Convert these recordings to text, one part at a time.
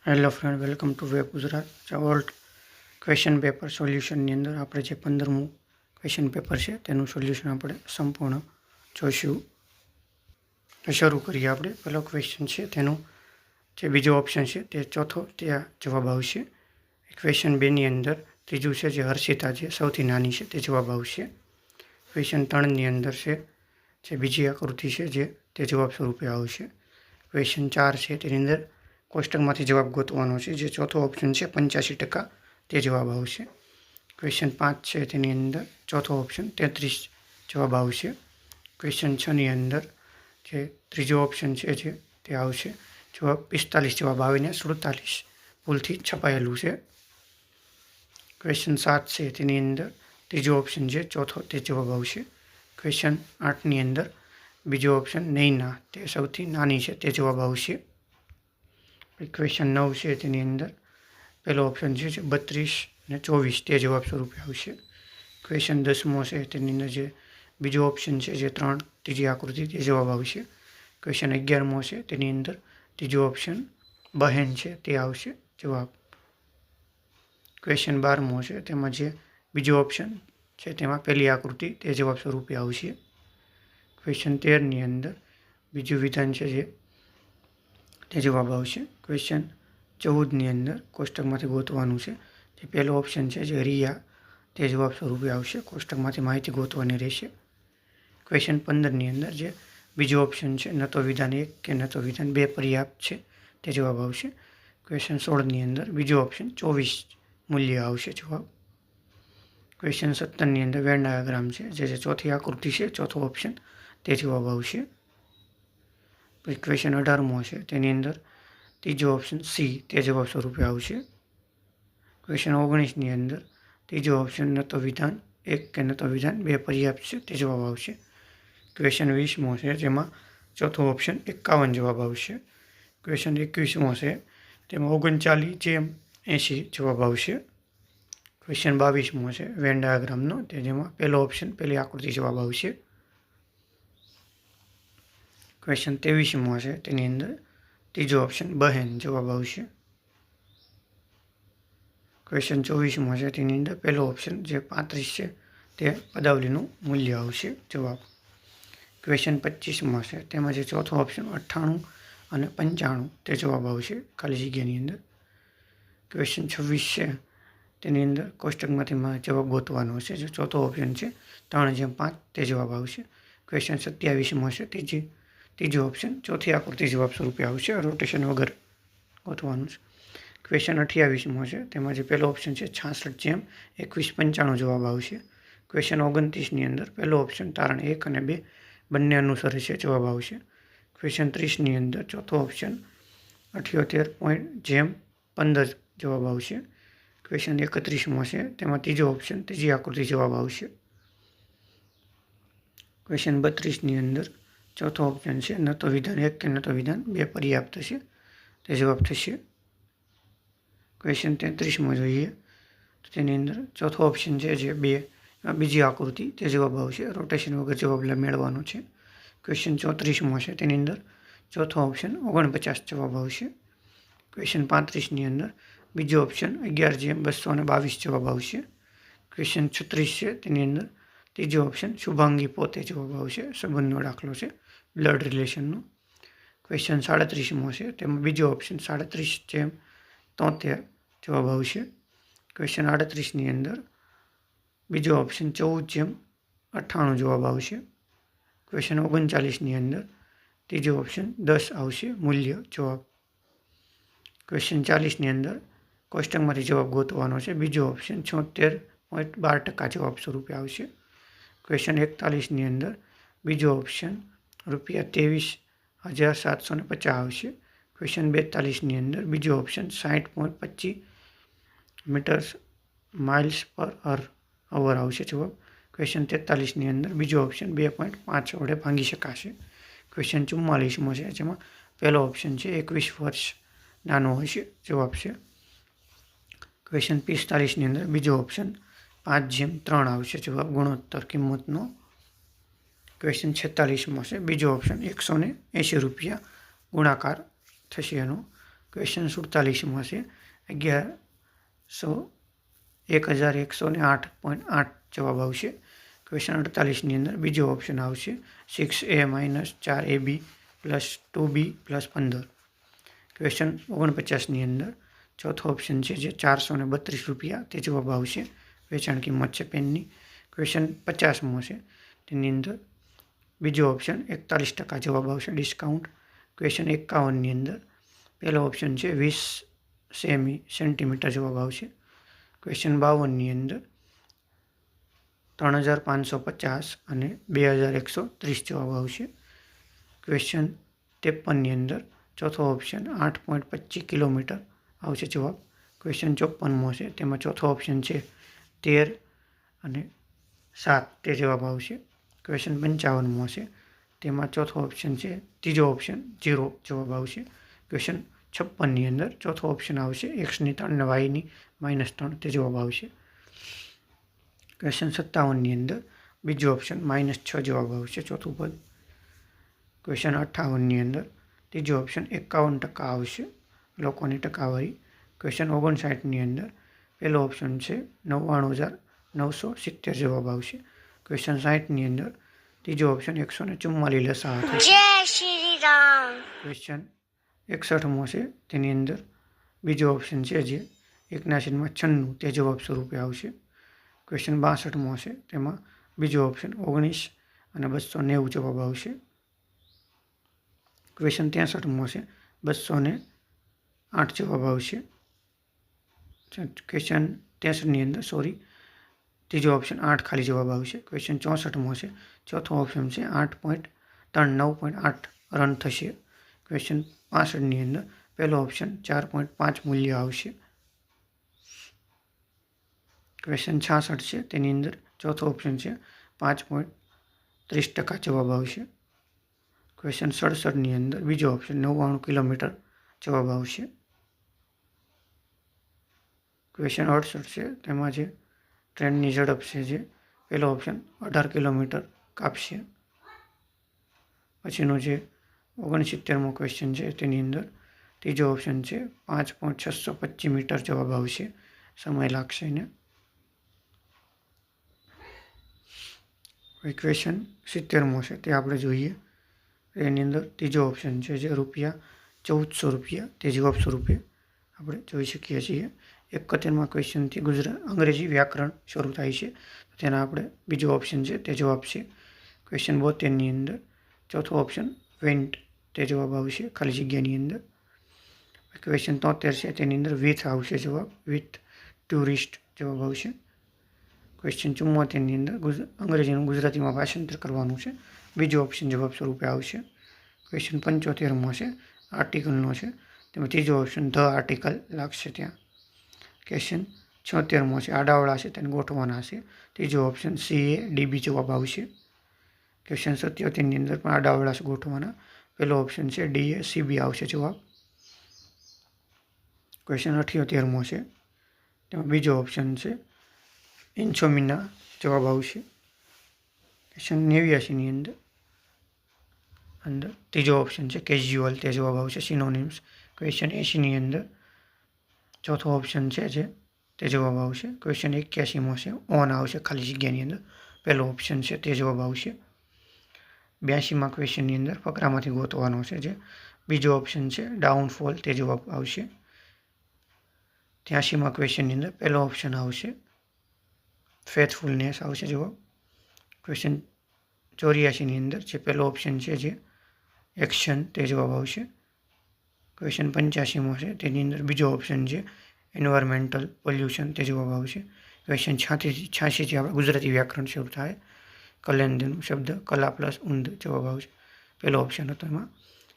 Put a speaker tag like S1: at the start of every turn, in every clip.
S1: Hello friend, welcome to web Gujarat. Old question paper સોલ્યુશનની અંદર આપણે જે 15મું ક્વેશ્ચન પેપર છે તેનું સોલ્યુશન આપણે સંપૂર્ણ જોઈશું. તો શરૂ કરીએ આપણે. પહેલો ક્વેશ્ચન છે તેનું જે બીજો ઓપ્શન છે તે ચોથો ત્યાં જવાબ આવશે. ક્વેશ્ચન 2ની અંદર ત્રીજું છે જે હર્ષિતા જે સૌથી નાની છે તે જવાબ આવશે. ક્વેશ્ચન 3ની અંદર છે જે બીજી આકૃતિ છે જે તે જવાબ સ્વરૂપે આવશે. ક્વેશ્ચન 4 છે તેની અંદર કોષ્ટકમાંથી જવાબ ગોતવાનો છે. જે ચોથો ઓપ્શન છે 85% તે જવાબ આવશે. ક્વેશ્ચન 5 છે તેની અંદર ચોથો ઓપ્શન 33 જવાબ આવશે. ક્વેશ્ચન 6ની અંદર જે ત્રીજો ઓપ્શન છે જે તે આવશે જવાબ 45 જવાબ આવીને 47 ભૂલથી છપાયેલું છે. ક્વેશ્ચન 7 છે તેની અંદર ત્રીજો ઓપ્શન છે ચોથો તે જવાબ આવશે. ક્વેશ્ચન 8ની અંદર બીજો ઓપ્શન નૈના તે સૌથી નાની છે તે જવાબ આવશે. ક્વેશ્ચન 9 છે તેની અંદર પહેલો ઓપ્શન છે 32 અને 24 તે જવાબ સ્વરૂપે આવશે. ક્વેશ્ચન 10મો છે તેની અંદર જે બીજો ઓપ્શન છે જે 3 ત્રીજી આકૃતિ તે જવાબ આવશે. ક્વેશ્ચન 11મો છે તેની અંદર ત્રીજો ઓપ્શન બહેન છે તે આવશે જવાબ. ક્વેશ્ચન 12મો છે તેમાં જે બીજો ઓપ્શન છે તેમાં પહેલી આકૃતિ તે જવાબ સ્વરૂપે આવશે. ક્વેશ્ચન 13ની અંદર બીજું વિધાન છે જે તે જવાબ આવશે. ક્વેશ્ચન 14ની અંદર કોષ્ટકમાંથી ગોતવાનું છે. જે પહેલો ઓપ્શન છે જે રિયા તે જવાબ સ્વરૂપે આવશે. કોષ્ટકમાંથી માહિતી ગોતવાની રહેશે. ક્વેશ્ચન 15ની અંદર જે બીજો ઓપ્શન છે ન તો વિધાન 1 કે ન તો વિધાન 2 પર્યાપ્ત છે તે જવાબ આવશે. ક્વેશ્ચન 16ની અંદર બીજો ઓપ્શન 24 મૂલ્ય આવશે જવાબ. ક્વેશ્ચન 17ની અંદર વેન ડાયાગ્રામ છે જે ચોથી આકૃતિ છે ચોથો ઓપ્શન તે જવાબ આવશે. પછી ક્વેશ્ચન 18મો છે તેની અંદર ત્રીજો ઓપ્શન સી તે જવાબ સ્વરૂપે આવશે. ક્વેશ્ચન 19ની અંદર ત્રીજો ઓપ્શન ન તો વિધાન 1 કે ન તો વિધાન 2 પર્યાપ્ત છે તે જવાબ આવશે. ક્વેશ્ચન 20મો છે જેમાં ચોથો ઓપ્શન 51 જવાબ આવશે. ક્વેશ્ચન 21મો છે તેમાં 39/80 જવાબ આવશે. ક્વેશ્ચન 22મો છે વેન ડાયાગ્રામનો તે જેમાં પહેલો ઓપ્શન પહેલી આકૃતિ જવાબ આવશે. ક્વેશ્ચન 23મો છે તેની અંદર ત્રીજો ઓપ્શન બહેન જવાબ આવશે. ક્વેશ્ચન 24મો છે તેની અંદર પહેલો ઓપ્શન જે 35 છે તે પદાવલીનું મૂલ્ય આવશે જવાબ. ક્વેશ્ચન 25મો છે તેમાં જે ચોથો ઓપ્શન 98 અને 95 તે જવાબ આવશે ખાલી જગ્યાની અંદર. ક્વેશ્ચન 26 છે તેની અંદર કોષ્ટકમાંથી જવાબ ગોતવાનો છે. જે ચોથો ઓપ્શન છે 3/5 તે જવાબ આવશે. ક્વેશ્ચન 27મો છે ત્રીજો ઓપ્શન ચોથી આકૃતિ જવાબ સ્વરૂપે આવશે. રોટેશન વગર ગોતવાનું છે. ક્વેશ્ચન 28મો છે તેમાં જે પહેલો ઓપ્શન છે 66/2195 જવાબ આવશે. ક્વેશ્ચન 29ની અંદર પહેલો ઓપ્શન તારણ 1 અને 2 બંને અનુસરે છે જવાબ આવશે. ક્વેશ્ચન 30ની અંદર ચોથો ઓપ્શન 78.15 જવાબ આવશે. ક્વેશ્ચન 31મો છે તેમાં ત્રીજો ઓપ્શન ત્રીજી આકૃતિ જવાબ આવશે. ક્વેશ્ચન 32ની અંદર ચોથો ઓપ્શન છે ન તો વિધાન 1 કે ન તો વિધાન 2 પર્યાપ્ત છે તે જવાબ થશે. ક્વેશ્ચન 33મો જોઈએ તો તેની અંદર ચોથો ઓપ્શન છે જે 2 બીજી આકૃતિ તે જવાબ આવશે. રોટેશન વગર જવાબ મેળવવાનો છે. ક્વેશ્ચન 34મો છે તેની અંદર ચોથો ઓપ્શન 49 જવાબ આવશે. ક્વેશ્ચન 35ની અંદર બીજો ઓપ્શન 11/222 જવાબ આવશે. ક્વેશ્ચન 36 છે તેની અંદર ત્રીજો ઓપ્શન શુભાંગી પોતે જવાબ આવશે. સંબંધનો દાખલો છે બ્લડ રિલેશનનો. ક્વેશ્ચન 37મો છે તેમાં બીજો ઓપ્શન 37/73 જવાબ આવશે. ક્વેશ્ચન 38ની અંદર બીજો ઓપ્શન 14/98 જવાબ આવશે. ક્વેશ્ચન 39ની અંદર ત્રીજો ઓપ્શન 10 આવશે મૂલ્ય જવાબ. ક્વેશ્ચન 40ની અંદર કોષ્ટકમાંથી જવાબ ગોતવાનો છે. બીજો ઓપ્શન 76.12% જવાબ સ્વરૂપે આવશે. ક્વેશ્ચન 41ની અંદર બીજો ઓપ્શન ₹23,750 આવશે. ક્વેશ્ચન 42ની અંદર બીજો ઓપ્શન 60.25 માઇલ્સ પર અવર આવશે જવાબ. ક્વેશ્ચન 43ની અંદર બીજો ઓપ્શન 2.5 વડે ભાંગી શકાશે. ક્વેશ્ચન 44મો છે જેમાં પહેલો ઓપ્શન છે 21 વર્ષ નાનો હશે જવાબ છે. ક્વેશ્ચન 45ની અંદર બીજો ઓપ્શન 5/3 આવશે જવાબ ગુણોત્તર કિંમતનો. ક્વેશ્ચન 46મો છે બીજો ઓપ્શન ₹180 ગુણાકાર થશે એનો ક્વેશ્ચન 47 છે 1108.8 જવાબ આવશે. ક્વેશ્ચન 48 અંદર બીજો ઓપ્શન આવશે 6a - 4ab + 2b + 15. ક્વેશ્ચન 49 અંદર ચોથો ઓપ્શન છે જે 432 રૂપિયા તે જવાબ આવશે. વેચાણ કિંમત છે પેનની. ક્વેશ્ચન 50 છે તેની અંદર બીજો ઓપ્શન 41% જવાબ આવશે ડિસ્કાઉન્ટ. ક્વેશ્ચન 51 અંદર પહેલો ઓપ્શન છે 20 સેન્ટીમીટર જવાબ આવશે. ક્વેશ્ચન 52 અંદર 3550 અને 2130 જવાબ આવશે. ક્વેશ્ચન 53 અંદર ચોથો ઓપ્શન 8.25 કિલોમીટર આવશે જવાબ. ક્વેશ્ચન 54 છે તેમાં ચોથો ઓપ્શન છે 13 અને 7 તે જવાબ આવશે. ક્વેશ્ચન 55 છે તેમાં ચોથો ઓપ્શન છે ત્રીજો ઓપ્શન 0 જવાબ આવશે. ક્વેશ્ચન 56 અંદર ચોથો ઓપ્શન આવશે x3 અને y -3 તે જવાબ આવશે. ક્વેશ્ચન 57 અંદર બીજો ઓપ્શન -6 જવાબ આવશે ચોથું પદ. ક્વેશ્ચન 58 અંદર ત્રીજો ઓપ્શન 51% આવશે લોકોની ટકાવારી. ક્વેશ્ચન 59 અંદર પહેલો ઓપ્શન છે 99,970 જવાબ આવશે. ક્વેશ્ચન 60 અંદર ત્રીજો ઓપ્શન 144 લસા હતો. જય શ્રી રામ. ક્વેશ્ચન 61 છે તેની અંદર બીજો ઓપ્શન છે જે 79/96 તે જવાબ સ્વરૂપે આવશે. ક્વેશ્ચન 62 છે તેમાં બીજો ઓપ્શન 19 અને 290 જવાબ આવશે. ક્વેશ્ચન 63 છે 208 જવાબ આવશે. ક્વેશ્ચન 63 અંદર ત્રીજો ઓપ્શન 8 ખાલી જવાબ આવશે. ક્વેશ્ચન 64 છે ચોથો ઓપ્શન છે 8.39.8 રન થશે. ક્વેશ્ચન 65 અંદર પહેલો ઓપ્શન 4.5 મૂલ્ય આવશે. ક્વેશ્ચન 66 છે તેની અંદર ચોથો ઓપ્શન છે 5.30% જવાબ આવશે. ક્વેશ્ચન 67 અંદર બીજો ઓપ્શન 99 કિલોમીટર જવાબ આવશે. ક્વેશ્ચન 68 છે તેમાં જે ટ્રેનની ઝડપ છે જે પહેલો ઓપ્શન 18 કિલોમીટર કાપશે. પછીનો જે 69મો ક્વેશ્ચન છે તેની અંદર ત્રીજો ઓપ્શન છે 5.625 મીટર જવાબ આવશે. સમય લાગશે એને. ક્વેશ્ચન 70મો છે તે આપણે જોઈએ. એની અંદર ત્રીજો ઓપ્શન છે જે ₹1400 તે જવાબ સ્વરૂપે આપણે જોઈ શકીએ છીએ. 71મા ક્વેશ્ચનથી અંગ્રેજી વ્યાકરણ શરૂ થાય છે. તેના આપણે બીજો ઓપ્શન છે તે જવાબ છે. ક્વેશ્ચન 72ની અંદર ચોથો ઓપ્શન વેન્ટ તે જવાબ આવશે ખાલી જગ્યાની અંદર. ક્વેશ્ચન 73 છે તેની અંદર વિથ આવશે જવાબ. વિથ ટુરિસ્ટ જવાબ આવશે. ક્વેશ્ચન 74ની અંદર અંગ્રેજીનું ગુજરાતીમાં ભાષાંતર કરવાનું છે. બીજો ઓપ્શન જવાબ સ્વરૂપે આવશે. ક્વેશ્ચન 75મો છે આર્ટિકલનો છે તેમાં ત્રીજો ઓપ્શન ધ આર્ટિકલ લાગશે ત્યાં. ક્વેશ્ચન 76મો છે આડાવડા છે તેને ગોઠવાના છે. ત્રીજો ઓપ્શન CADB જવાબ આવશે. ક્વેશ્ચન 77ની અંદર પણ આડાવડા છે ગોઠવાના. પહેલો ઓપ્શન છે DACB આવશે જવાબ. ક્વેશ્ચન 78મો છે તેમાં બીજો ઓપ્શન છે ઇન્સોમિના જવાબ આવશે. ક્વેશ્ચન 89ની અંદર ત્રીજો ઓપ્શન છે કેઝ્યુઅલ તે જવાબ આવશે સિનોનિમ્સ. ક્વેશ્ચન 80ની અંદર ચોથો ઓપ્શન છે જે તે જવાબ આવશે. ક્વેશ્ચન 81મો છે ઓન આવશે ખાલી જગ્યાની અંદર. પહેલો ઓપ્શન છે તે જવાબ આવશે. 82મા ક્વેશ્ચનની અંદર ફકરામાંથી ગોતવાનો છે જે બીજો ઓપ્શન છે ડાઉનફોલ તે જવાબ આવશે. 83મા ક્વેશ્ચનની અંદર પહેલો ઓપ્શન આવશે ફેથફુલનેસ આવશે જવાબ. ક્વેશ્ચન 84ની અંદર જે પહેલો ઓપ્શન છે જે એક્શન તે જવાબ આવશે. ક્વેશ્ચન 85મો છે તેની અંદર બીજો ઓપ્શન છે એન્વાયરમેન્ટલ પોલ્યુશન તે જવાબ આવશે. ક્વેશ્ચન 86થી આપણે ગુજરાતી વ્યાકરણ શરૂ થાય. કલેન્દનું શબ્દ કલા પ્લસ ઊંધ જવાબ આવશે. પહેલો ઓપ્શન હતો એમાં.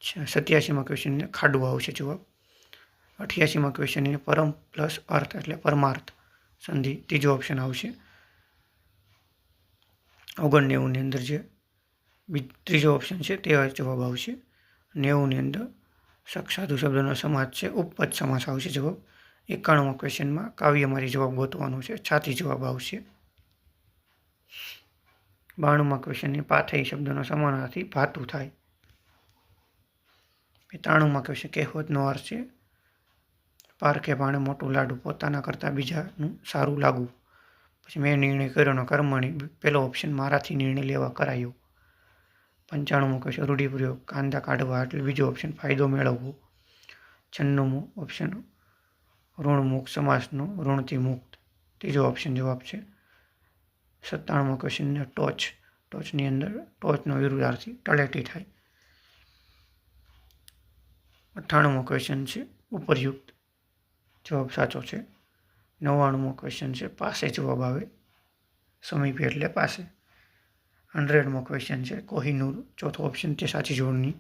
S1: 87મા ક્વેશ્ચનને ખાડું આવશે જવાબ. 88મા ક્વેશ્ચનને પરમ પ્લસ અર્થ એટલે પરમાર્થ સંધિ ત્રીજો ઓપ્શન આવશે. 99ની અંદર જે ત્રીજો ઓપ્શન છે તે જવાબ આવશે. 90ની અંદર સાધુ શબ્દનો સમાસ છે ઉપપદ સમાસ આવશે જવાબ. 91મા ક્વેશ્ચનમાં કાવ્યમાંથી જવાબ ગોતવાનો છે છાતી જવાબ આવશે. 92મા ક્વેશ્ચનની પાથઈ શબ્દનો સમાનાર્થી ભાતું થાય. 93મા ક્વેશ્ચન કહેવતનો અર્થ છે પારખે ભાણે મોટું લાડું, પોતાના કરતાં બીજાનું સારું લાગવું. પછી મેં નિર્ણય કર્યોનો કર્મણી, પહેલો ઓપ્શન મારાથી નિર્ણય લેવા કરાયો. 95મો ક્વેશ્ચન રૂઢિપ્રયોગ, કાંદા કાઢવા એટલે બીજો ઓપ્શન ફાયદો મેળવવો. 96મો ઓપ્શન ઋણમુક્ત સમાસનો ઋણથી મુક્ત, ત્રીજો ઓપ્શન જવાબ છે. 97મો ક્વેશ્ચન ટોચ, ટોચની અંદર ટોચનો વિરુદ્ધાર્થી તળેટી થાય. 98મો ક્વેશ્ચન છે ઉપરયુક્ત, જવાબ સાચો છે. 99મો ક્વેશ્ચન છે પાસે જવાબ આવે, સમીપે એટલે પાસે. 100મો ક્વેશ્ચન છે કોહિનૂર, ચોથો ઓપ્શન તે સાચી જોડણી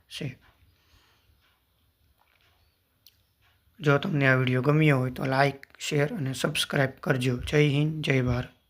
S1: છે. જો તમને આ વિડીયો ગમ્યો હોય તો લાઇક, શેર અને સબસ્ક્રાઈબ કરજો. જય હિન્દ, જય ભારત.